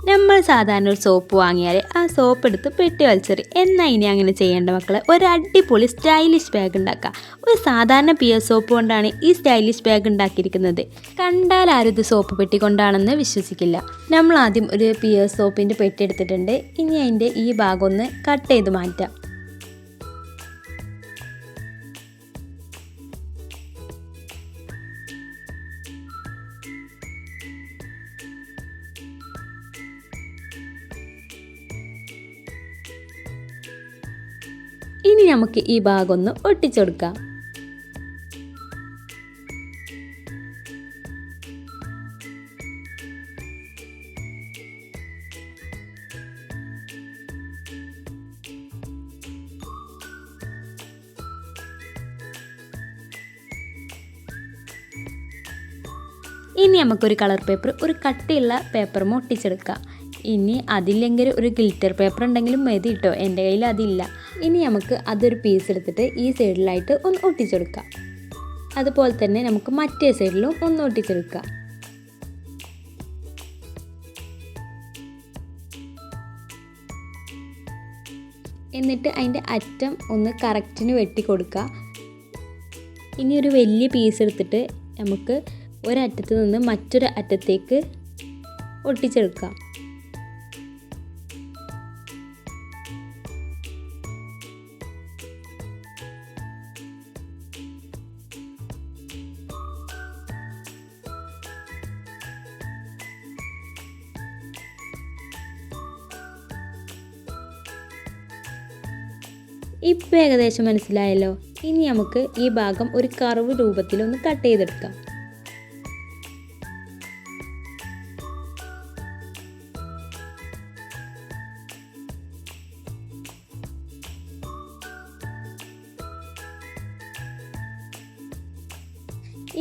നമ്മൾ സാധാരണ ഒരു സോപ്പ് വാങ്ങിയാൽ ആ സോപ്പ് എടുത്ത് പെട്ടി വലിച്ചെറി. എന്നാൽ ഇനി അങ്ങനെ ചെയ്യേണ്ട മക്കളെ, ഒരു അടിപൊളി സ്റ്റൈലിഷ് ബാഗ് ഉണ്ടാക്കാം. ഒരു സാധാരണ പിയർ സോപ്പ് കൊണ്ടാണ് ഈ സ്റ്റൈലിഷ് ബാഗ് ഉണ്ടാക്കിയിരിക്കുന്നത്. കണ്ടാൽ ആരും ഇത് സോപ്പ് പെട്ടി കൊണ്ടാണെന്ന് വിശ്വസിക്കില്ല. നമ്മൾ ആദ്യം ഒരു പിയർ സോപ്പിൻ്റെ പെട്ടി എടുത്തിട്ടുണ്ട്. ഇനി അതിൻ്റെ ഈ ഭാഗം ഒന്ന് കട്ട് ചെയ്ത് മാറ്റാം. ഇനി നമുക്ക് ഈ ഭാഗം ഒന്ന് ഒട്ടിച്ചെടുക്കാം. ഇനി നമുക്കൊരു കളർ പേപ്പർ, ഒരു കട്ടിയുള്ള പേപ്പറും ഒട്ടിച്ചെടുക്കാം. ഇനി അതില്ലെങ്കിൽ ഒരു ഗ്ലിറ്റർ പേപ്പർ ഉണ്ടെങ്കിലും മതി കേട്ടോ, എൻ്റെ കയ്യിൽ അതില്ല. ഇനി നമുക്ക് അതൊരു പീസ് എടുത്തിട്ട് ഈ സൈഡിലായിട്ട് ഒന്ന് ഒട്ടിച്ചെടുക്കാം. അതുപോലെ തന്നെ നമുക്ക് മറ്റേ സൈഡിലും ഒന്ന് ഒട്ടിച്ചെടുക്കാം. എന്നിട്ട് അതിൻ്റെ അറ്റം ഒന്ന് കറക്റ്റിന് വെട്ടി കൊടുക്കുക. ഇനി ഒരു വലിയ പീസ് എടുത്തിട്ട് നമുക്ക് ഒരറ്റത്ത് നിന്ന് മറ്റൊരു അറ്റത്തേക്ക് ഒട്ടിച്ചെടുക്കാം. ഇപ്പോൾ ഏകദേശം മനസ്സിലായല്ലോ. ഇനി നമുക്ക് ഈ ഭാഗം ഒരു കർവ് രൂപത്തിലൊന്ന് കട്ട് ചെയ്തെടുക്കാം.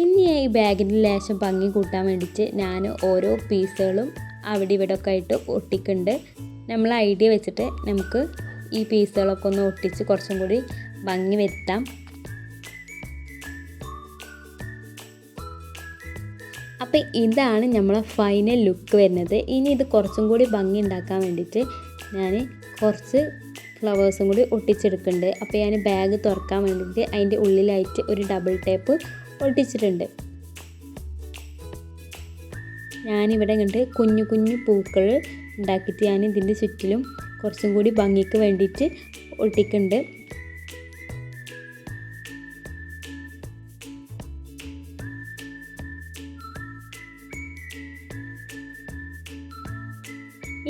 ഇനി ഈ ബാഗിൻ്റെ ലേശം ഭംഗി കൂട്ടാൻ വേണ്ടിയിട്ട് ഞാൻ ഓരോ പീസുകളും അവിടെ ഇവിടെ ഒക്കെ ആയിട്ട് ഒട്ടിക്കുന്നുണ്ട്. നമ്മൾ ഐഡിയ വെച്ചിട്ട് നമുക്ക് ഈ പീസുകളൊക്കെ ഒന്ന് ഒട്ടിച്ച് കുറച്ചും കൂടി ഭംഗി വരുത്താം. അപ്പോൾ ഇതാണ് നമ്മളെ ഫൈനൽ ലുക്ക് വരുന്നത്. ഇനി ഇത് കുറച്ചും കൂടി ഭംഗി ഉണ്ടാക്കാൻ വേണ്ടിയിട്ട് ഞാൻ കുറച്ച് ഫ്ലവേഴ്സും കൂടി ഒട്ടിച്ചെടുക്കുന്നുണ്ട്. അപ്പോൾ ഞാൻ ബാഗ് തുറക്കാൻ വേണ്ടിയിട്ട് അതിൻ്റെ ഉള്ളിലായിട്ട് ഒരു ഡബിൾ ടേപ്പ് ഒട്ടിച്ചിട്ടുണ്ട്. ഞാനിവിടെ കണ്ട് കുഞ്ഞു കുഞ്ഞു പൂക്കൾ ഉണ്ടാക്കിയിട്ട് ഞാൻ ഇതിൻ്റെ ചുറ്റിലും കുറച്ചും കൂടി ഭംഗിക്ക് വേണ്ടിയിട്ട് ഒട്ടിക്കുന്നുണ്ട്.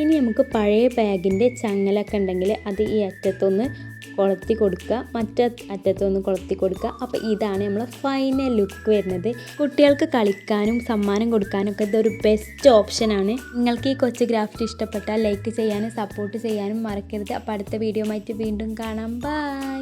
ഇനി നമുക്ക് പഴയ ബാഗിൻ്റെ ചങ്ങലൊക്കെ ഉണ്ടെങ്കിൽ അത് ഈ അറ്റത്തൊന്ന് കൊളുത്തി കൊടുക്കുക, മറ്റേ അറ്റത്തൊന്ന് കൊളുത്തി കൊടുക്കുക. അപ്പോൾ ഇതാണ് നമ്മൾ ഫൈനൽ ലുക്ക് വരുന്നത്. കുട്ടികൾക്ക് കളിക്കാനും സമ്മാനം കൊടുക്കാനൊക്കെ ഇതൊരു ബെസ്റ്റ് ഓപ്ഷനാണ്. നിങ്ങൾക്ക് ഈ കൊച്ചു ക്രാഫ്റ്റ് ഇഷ്ടപ്പെട്ടാൽ ലൈക്ക് ചെയ്യാനും സപ്പോർട്ട് ചെയ്യാനും മറക്കരുത്. അപ്പോൾ അടുത്ത വീഡിയോ ആയിട്ട് വീണ്ടും കാണാം. ബൈ.